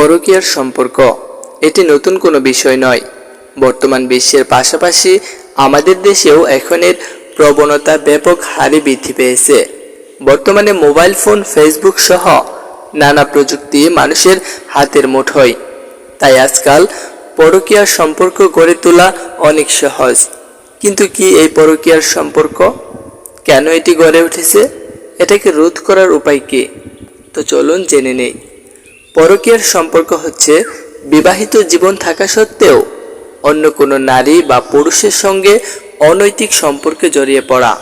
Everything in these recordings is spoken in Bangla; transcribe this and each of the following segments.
পরকীয়ার সম্পর্ক এটি নতুন কোনো বিষয় নয়। বর্তমান বিশ্বের পাশাপাশি আমাদের দেশেও এখন এর প্রবণতা ব্যাপক হারে বৃদ্ধি পেয়েছে। বর্তমানে মোবাইল ফোন, ফেসবুক সহ নানা প্রযুক্তি মানুষের হাতের মুঠোয়। তাই আজকাল পরকীয়ার সম্পর্ক গড়ে তোলা অনেক সহজ। কিন্তু কি এই পরকীয়ার সম্পর্ক? কেন এটি গড়ে উঠেছে? এটাকে রোধ করার উপায় কি? তো চলুন জেনে নেই। পরকীয়ার সম্পর্ক হচ্ছে বিবাহিত জীবন থাকা সত্ত্বেও অন্য কোনো নারী বা পুরুষের সঙ্গে অনৈতিক সম্পর্কে জড়িয়ে পড়া।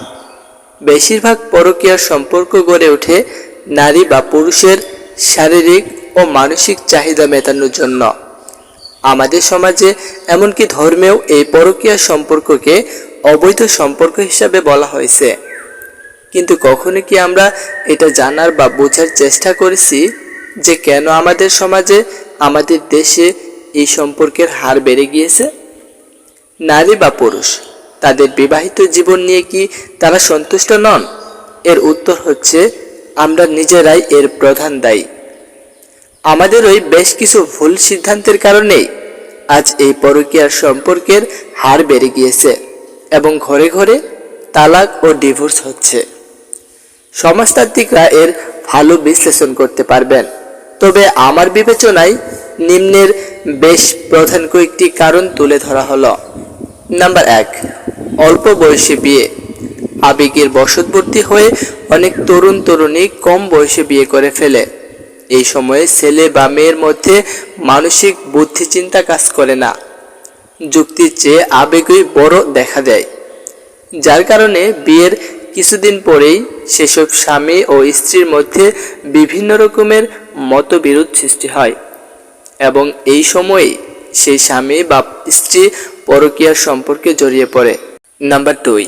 বেশিরভাগ পরকীয়ার সম্পর্ক গড়ে ওঠে নারী বা পুরুষের শারীরিক ও মানসিক চাহিদা মেটানোর জন্য। আমাদের সমাজে এমনকি ধর্মেও এই পরকীয়া সম্পর্ককে অবৈধ সম্পর্ক হিসাবে বলা হয়েছে। কিন্তু কখনো কি আমরা এটা জানার বা বোঝার চেষ্টা করেছি যে কেন আমাদের সমাজে, আমাদের দেশে এই সম্পর্কের হার বেড়ে গিয়েছে? নারী বা পুরুষ তাদের বিবাহিত জীবন নিয়ে কি তারা সন্তুষ্ট নন? এর উত্তর হচ্ছে আমরা নিজেরাই এর প্রধান দায়ী। আমাদের ওই বেশ কিছু ভুল সিদ্ধান্তের কারণেই আজ এই পরকীয়ার সম্পর্কের হার বেড়ে গিয়েছে এবং ঘরে ঘরে তালাক ও ডিভোর্স হচ্ছে। সমাজতান্ত্রিকরা এর ভালো বিশ্লেষণ করতে পারবেন, তবে আমার বিবেচনায় নিম্নের বেশ প্রধান কয়েকটি কারণ তুলে ধরা হলো। নাম্বার 1, অল্প বয়সে বিয়ে। আবেগের বশবর্তী হয়ে অনেক তরুণ তরুণী কম বয়সে বিয়ে করে ফেলে। এই সময়ে ছেলে বা মেয়ের মধ্যে মানসিক বুদ্ধি চিন্তা কাজ করে না, যুক্তির চেয়ে আবেগই বড় দেখা দেয়। যার কারণে বিয়ের কিছুদিন পরেই সেসব স্বামী ও স্ত্রীর মধ্যে বিভিন্ন রকমের মতবিরোধ সৃষ্টি হয় এবং এই সময়েই সেই স্বামী বা স্ত্রী পরকীয়ার সম্পর্কে জড়িয়ে পড়ে। নাম্বার 2,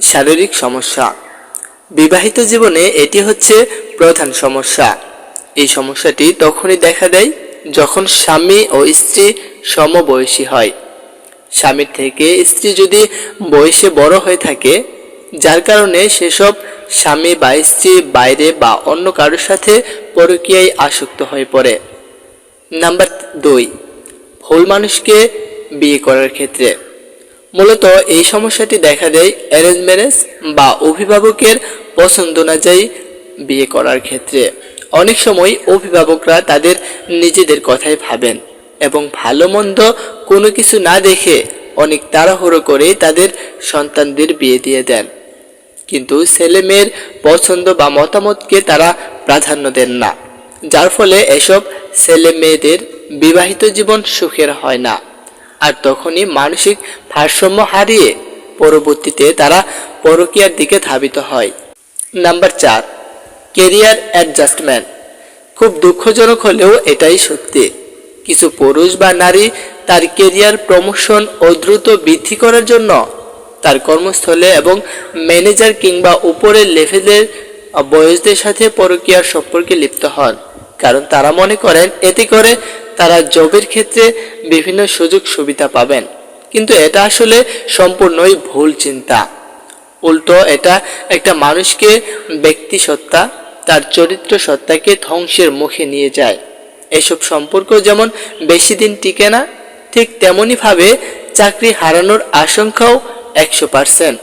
শারীরিক সমস্যা। বিবাহিত জীবনে এটি হচ্ছে প্রধান সমস্যা। এই সমস্যাটি তখনই দেখা দেয় যখন স্বামী ও স্ত্রী সমবয়সী হয়। স্বামীর থেকে স্ত্রী যদি বয়সে বড় হয়ে থাকে, যার কারণে সেসব স্বামী বা স্ত্রী বাইরে বা অন্য কারোর সাথে পরকীয়ায় আসক্ত হয়ে পড়ে। নাম্বার 2, ভুল মানুষকে বিয়ে করার ক্ষেত্রে। মূলত এই সমস্যাটি দেখা দেয় অ্যারেঞ্জ ম্যারেজ বা অভিভাবকের পছন্দ অনুযায়ী বিয়ে করার ক্ষেত্রে। অনেক সময় অভিভাবকরা তাদের নিজেদের কথাই ভাবেন এবং ভালো মন্দ কোনো কিছু না দেখে অনেক তাড়াহুড়ো করে তাদের সন্তানদের বিয়ে দিয়ে দেন, কিন্তু ছেলে মেয়ের পছন্দ বা মতামতকে তারা প্রাধান্য দেন না। যার ফলে এসব ছেলে মেয়েদের বিবাহিত জীবন সুখের হয় না, আর তখনই মানসিক ভারসাম্য হারিয়ে পরবর্তীতে তারা পরকীয়ার দিকে ধাবিত হয়। Number 4, career adjustment. খুব দুঃখজনক হলেও এটাই সত্যি। কিছু পুরুষ বা নারী তার ক্যারিয়ার প্রমোশন ও দ্রুত বৃদ্ধি করার জন্য তার কর্মস্থলে এবং ম্যানেজার কিংবা উপরের লেভেলের বয়সদের সাথে পরকীয়ার সম্পর্কে লিপ্ত হন, কারণ তারা মনে করেন এতে করে তারা জবের ক্ষেত্রে বিভিন্ন সুযোগ সুবিধা পাবেন। কিন্তু এটা আসলে সম্পূর্ণই ভুল চিন্তা। উল্টো এটা একটা মানুষকে ব্যক্তি সত্তা, তার চরিত্র সত্তাকে ধ্বংসের মুখে নিয়ে যায়। এসব সম্পর্ক যেমন বেশি দিন টিকে না, ঠিক তেমনি ভাবে চাকরি হারানোর আশঙ্কাও 100%।